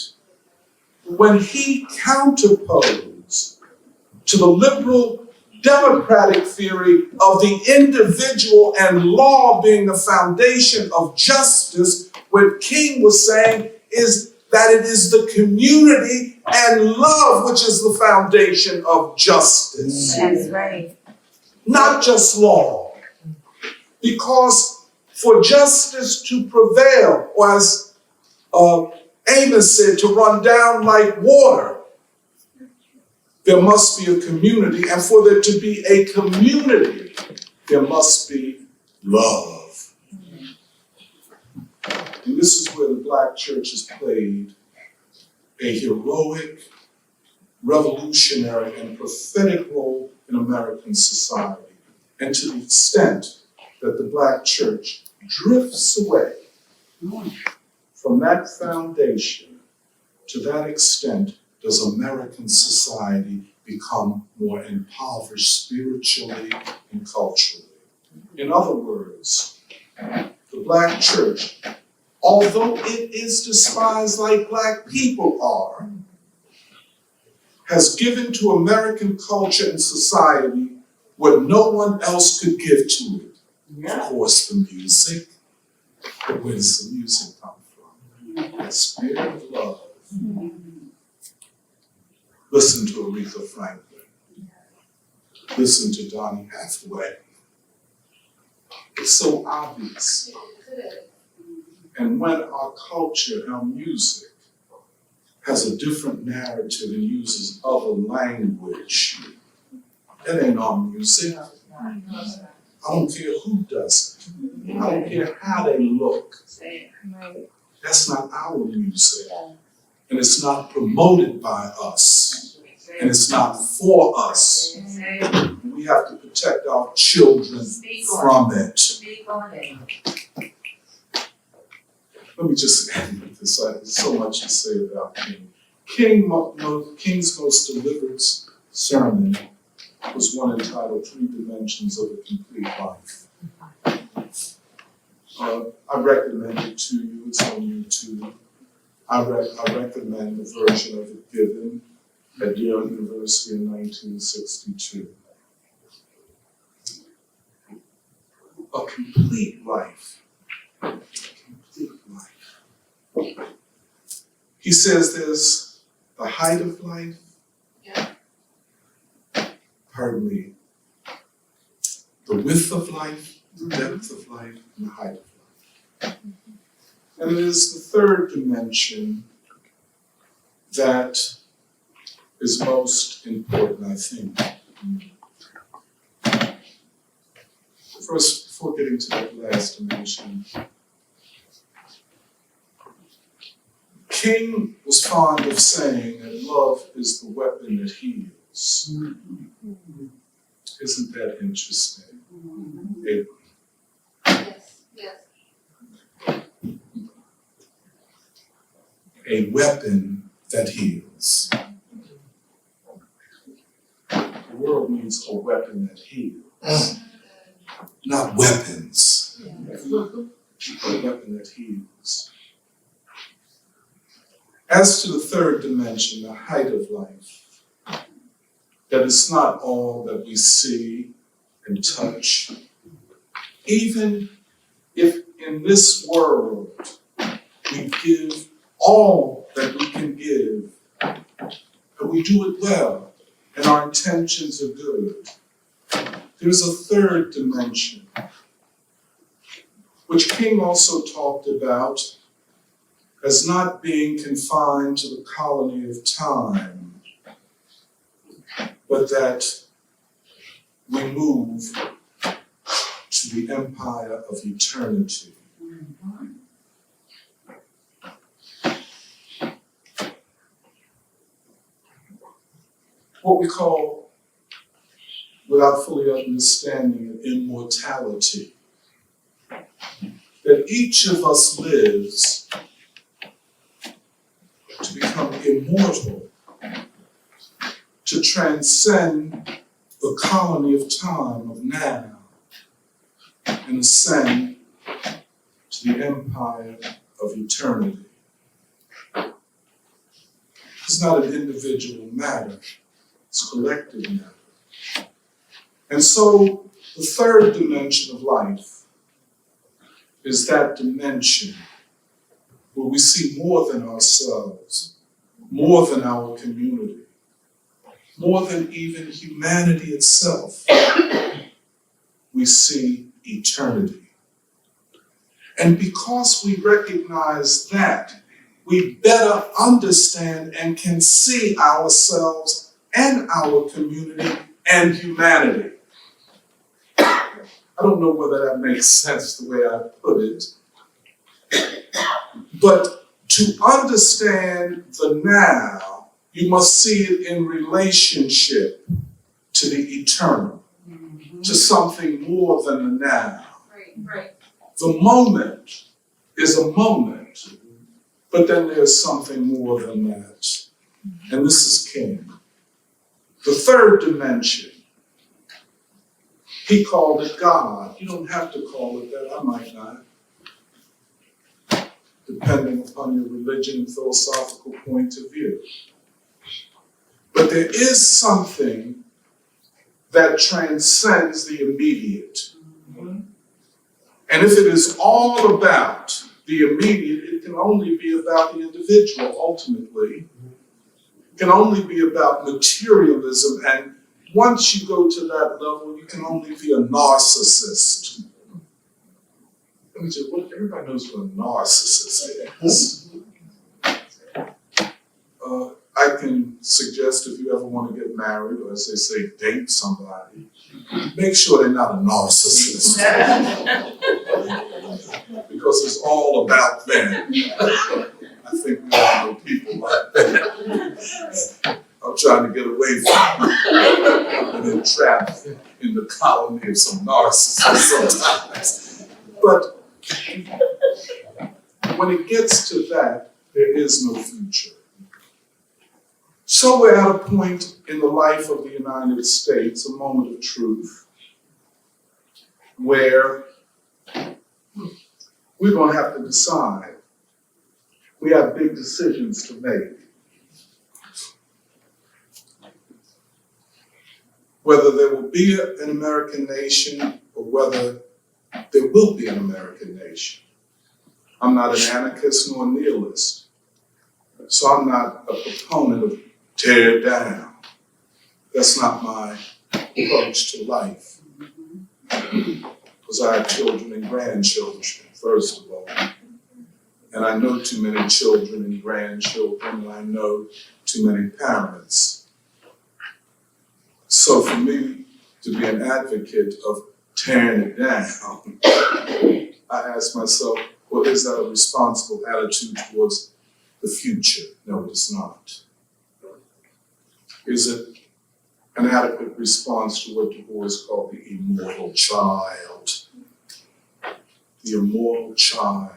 when he counterposed to the liberal democratic theory of the individual and law being the foundation of justice. What King was saying is that it is the community and love which is the foundation of justice,
That's right.
not just law. Because for justice to prevail, or as Amos said, to run down like water, there must be a community, and for there to be a community, there must be love. And this is where the Black church has played a heroic, revolutionary, and prophetic role in American society. And to the extent that the Black church drifts away from that foundation, to that extent does American society become more impoverished spiritually and culturally. In other words, the Black church, although it is despised like Black people are, has given to American culture and society what no one else could give to it. Of course, the music. But where does the music come from? The spirit of love. Listen to Aretha Franklin. Listen to Donny Hathaway. It's so obvious. And when our culture, our music, has a different narrative and uses other language, it ain't our music. I don't care who does it. I don't care how they look.
Right.
That's not our music. And it's not promoted by us. And it's not for us. We have to protect our children from it.
Speak on it.
Let me just end with this. There's so much to say about King. King's most delivered sermon was one entitled 3 Dimensions of a Complete Life. I recommend it to you. It's on YouTube. I recommend the version of it given at Yale University in 1962. A complete life. A complete life. He says there's the height of life. Pardon me. The width of life, the depth of life, and the height of life. And it is the third dimension that is most important, I think. First, before getting to that last dimension, King was fond of saying that love is the weapon that heals. Isn't that interesting? A weapon that heals. The world needs a weapon that heals, not weapons, a weapon that heals. As to the third dimension, the height of life, that is not all that we see and touch. Even if in this world we give all that we can give, and we do it well, and our intentions are good, there's a third dimension, which King also talked about as not being confined to the colony of time, but that we move to the empire of eternity. What we call, without fully understanding it, immortality. That each of us lives to become immortal, to transcend the colony of time of now and ascend to the empire of eternity. It's not an individual matter, it's a collective matter. And so the third dimension of life is that dimension where we see more than ourselves, more than our community, more than even humanity itself. We see eternity. And because we recognize that, we better understand and can see ourselves and our community and humanity. I don't know whether that makes sense the way I put it, but to understand the now, you must see it in relationship to the eternal, to something more than the now.
Right.
The moment is a moment, but then there's something more than that. And this is King. The third dimension, he called it God. You don't have to call it that, I might not, depending upon your religion and philosophical point of view. But there is something that transcends the immediate. And if it is all about the immediate, it can only be about the individual ultimately. It can only be about materialism, and once you go to that level, you can only be a narcissist. Let me tell you, what everybody knows what a narcissist is. I can suggest if you ever want to get married, or as they say, date somebody, make sure they're not a narcissist. Because it's all about them. I think we all know people like that. I'm trying to get away from it. I've been trapped in the colony of some narcissists sometimes. But when it gets to that, there is no future. So we're at a point in the life of the United States, a moment of truth, where we're going to have to decide. We have big decisions to make. Whether there will be an American nation or whether there will be an American nation. I'm not an anarchist nor a nihilist, so I'm not a proponent of tear it down. That's not my approach to life. Because I have children and grandchildren, first of all. And I know too many children and grandchildren, and I know too many parents. So for me to be an advocate of tearing it down, I ask myself, well, is that a responsible attitude towards the future? No, it is not. Is it an adequate response to what Du Bois called the immortal child? The immortal child,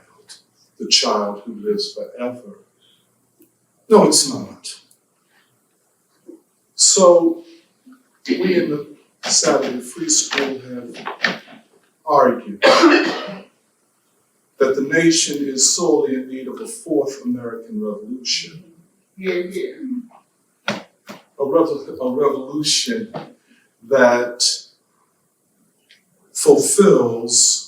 the child who lives forever. No, it's not. So we in the Saturday Free School have argued that the nation is sorely in need of a fourth American Revolution. A revolution that fulfills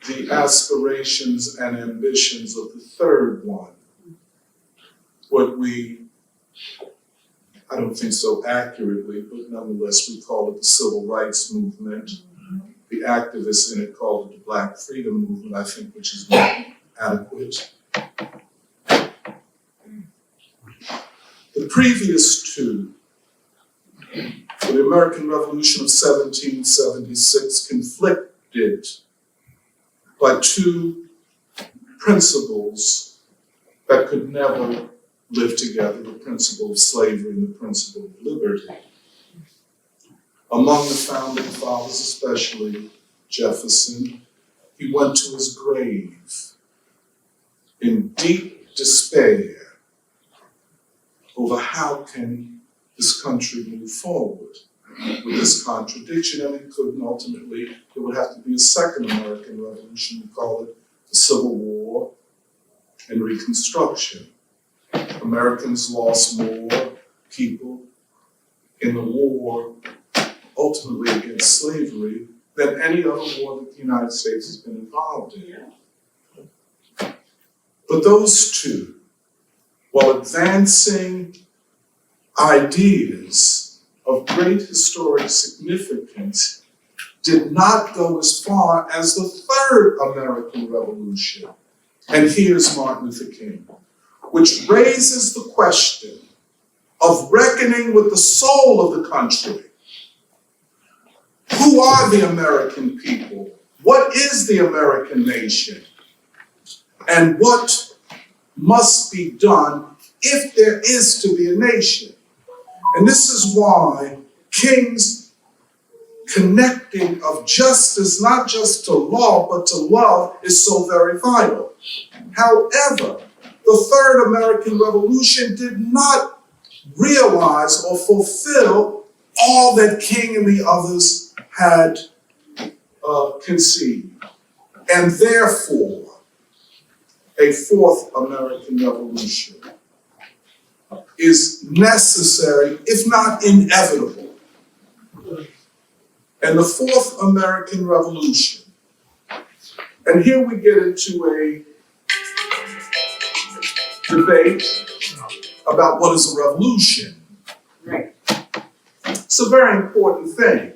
the aspirations and ambitions of the third one. What we, I don't think so accurately, but nonetheless we call it the Civil Rights Movement. The activists in it call it the Black Freedom Movement, I think, which is more adequate. The previous two, the American Revolution of 1776, conflicted by two principles that could never live together, the principle of slavery and the principle of liberty. Among the founding fathers, especially Jefferson, he went to his grave in deep despair over how can this country move forward with this contradiction, and it couldn't ultimately, there would have to be a second American Revolution, we call it the Civil War and Reconstruction. Americans lost more people in the war, ultimately against slavery, than any other war that the United States has been involved in. But those two, while advancing ideas of great historic significance, did not go as far as the third American Revolution. And here's Martin Luther King, which raises the question of reckoning with the soul of the country. Who are the American people? What is the American nation? And what must be done if there is to be a nation? And this is why King's connecting of justice, not just to law, but to love, is so very vital. However, the Third American Revolution did not realize or fulfill all that King and the others had conceived. And therefore, a fourth American Revolution is necessary, if not inevitable. And the fourth American Revolution, and here we get into a debate about what is a revolution.
Right.
It's a very important thing.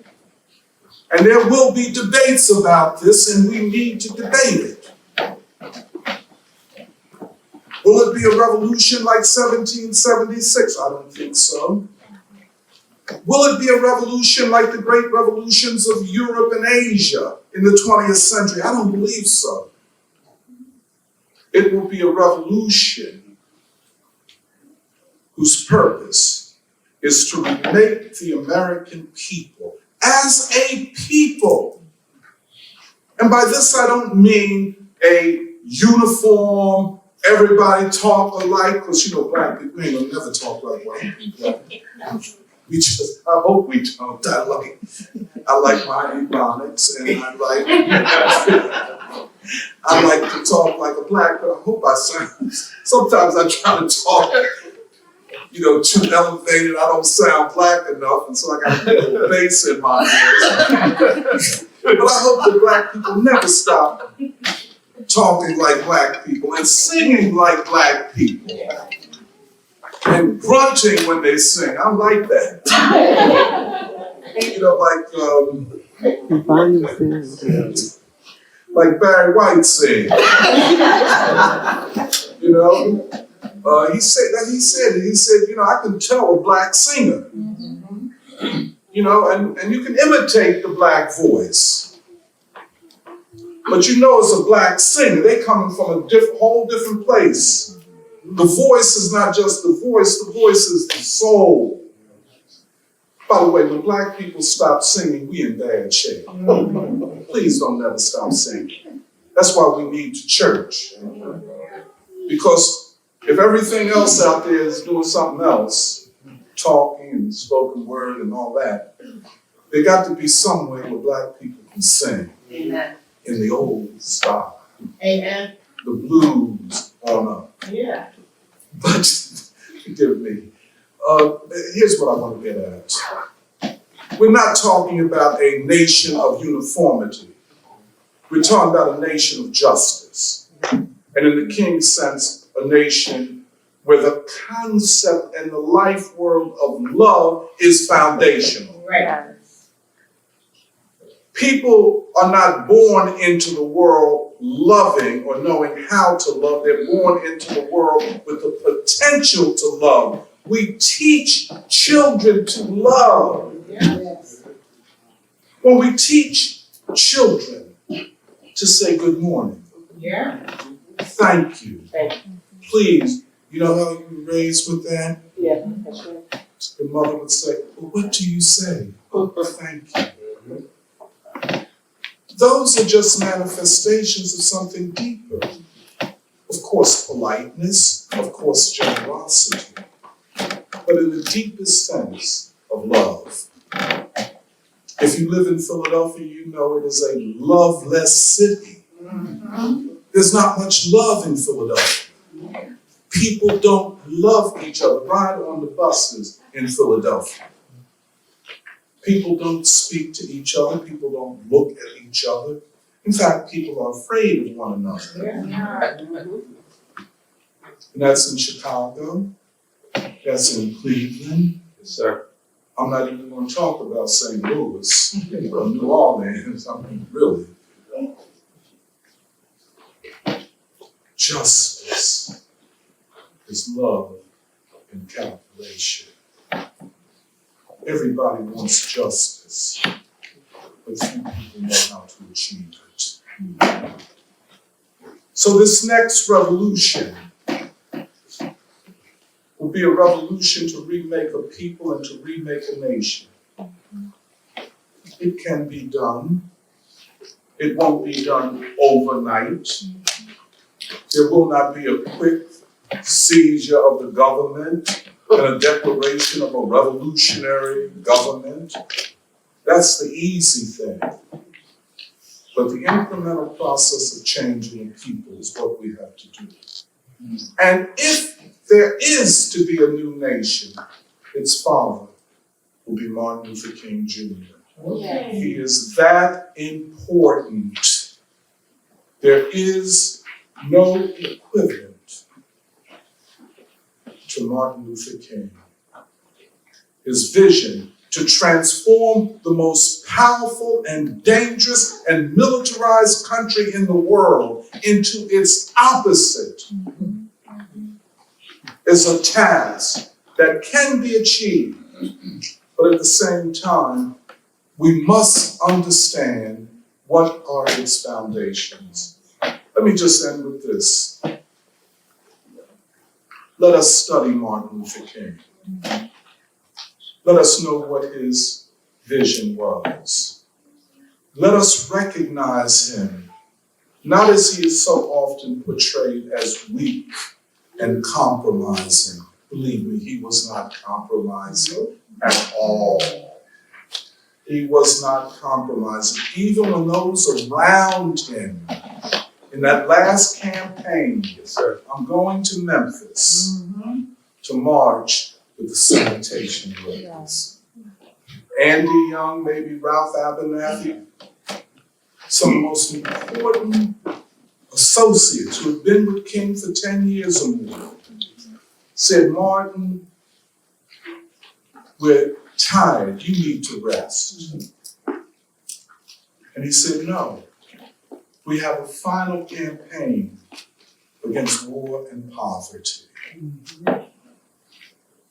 And there will be debates about this, and we need to debate it. Will it be a revolution like 1776? I don't think so. Will it be a revolution like the great revolutions of Europe and Asia in the 20th century? I don't believe so. It will be a revolution whose purpose is to remake the American people as a people. And by this I don't mean a uniform, everybody talk alike, because you know, black people ain't gonna never talk like white people. I hope we don't. I like my ebonics, and I like to talk like a black, but I hope I sound, sometimes I try to talk, too elevated, I don't sound black enough, and so I got a little bass in my voice. But I hope that black people never stop talking like black people and singing like black people. And grunting when they sing. I like that. Like Barry White sing. He said, I can tell a black singer. And you can imitate the black voice. But you know it's a black singer. They coming from a whole different place. The voice is not just the voice is the soul. By the way, when black people stop singing, we in bad shape. Please don't ever stop singing. That's why we need to church. Because if everything else out there is doing something else, talking and spoken word and all that, there got to be somewhere where black people can sing.
Amen.
In the old style.
Amen.
The blues on up.
Yeah.
But, forgive me. Here's what I want to get at. We're not talking about a nation of uniformity. We're talking about a nation of justice. And in the king's sense, a nation where the concept and the life world of love is foundational.
Right.
People are not born into the world loving or knowing how to love. They're born into the world with the potential to love. We teach children to love.
Yes.
When we teach children to say good morning,
Yeah.
thank you,
Thank
please, you know how you were raised with that?
Yeah, that's right.
Your mother would say, well, what do you say? Thank you. Those are just manifestations of something deeper. Of course, politeness, of course, generosity, but in the deepest sense of love. If you live in Philadelphia, you know it is a loveless city. There's not much love in Philadelphia. People don't love each other. Ride on the buses in Philadelphia. People don't speak to each other. People don't look at each other. In fact, people are afraid of one another. And that's in Chicago. That's in Cleveland.
Yes, sir.
I'm not even going to talk about St. Louis or New Orleans. I mean, really. Justice is love and calculation. Everybody wants justice, but few people know how to achieve it. So this next revolution will be a revolution to remake a people and to remake a nation. It can be done. It won't be done overnight. There will not be a quick seizure of the government and a declaration of a revolutionary government. That's the easy thing. But the incremental process of changing a people is what we have to do. And if there is to be a new nation, its father will be Martin Luther King Jr.
Okay.
He is that important. There is no equivalent to Martin Luther King. His vision to transform the most powerful and dangerous and militarized country in the world into its opposite is a task that can be achieved, but at the same time, we must understand what are its foundations. Let me just end with this. Let us study Martin Luther King. Let us know what his vision was. Let us recognize him, not as he is so often portrayed as weak and compromising. Believe me, he was not compromising at all. He was not compromising. Even when those around him, in that last campaign,
Yes, sir.
I'm going to Memphis to march with the sanitation workers. Andy Young, maybe Ralph Abernathy, some of the most important associates who have been with King for 10 years or more, said, Martin, we're tired, you need to rest. And he said, no, we have a final campaign against war and poverty.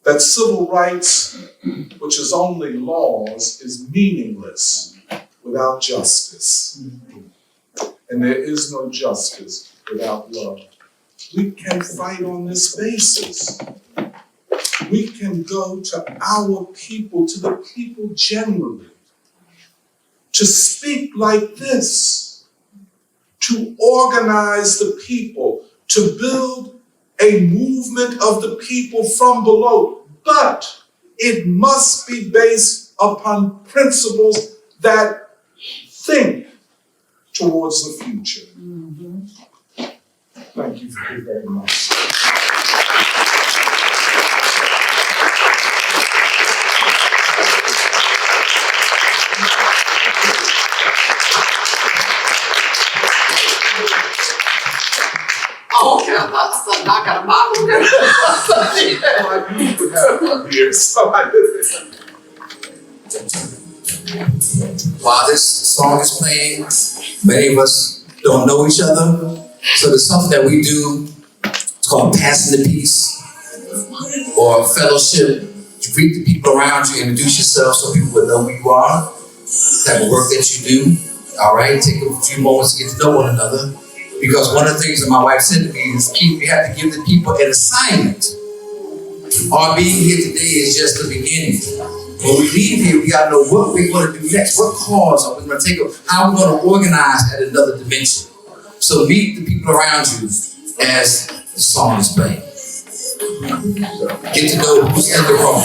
That civil rights, which is only laws, is meaningless without justice. and there is no justice without love. We can fight on this basis. We can go to our people, to the people generally, to speak like this, to organize the people, to build a movement of the people from below. But it must be based upon principles that think towards the future. Thank you very much.
Oh, okay, I'm about to start knocking them out. While this song is playing, many of us don't know each other. So there's something that we do, it's called passing the peace or fellowship. You greet the people around you, introduce yourself so people will know who you are, the type of work that you do. All right, take a few moments to get to know one another. Because one of the things that my wife said to me is, Keith, we have to give the people an assignment. Our being here today is just the beginning. When we leave here, we gotta know what we're gonna do next. What cause are we gonna take up? How we're gonna organize at another dimension. So meet the people around you as the song is playing. Get to know who's in the room.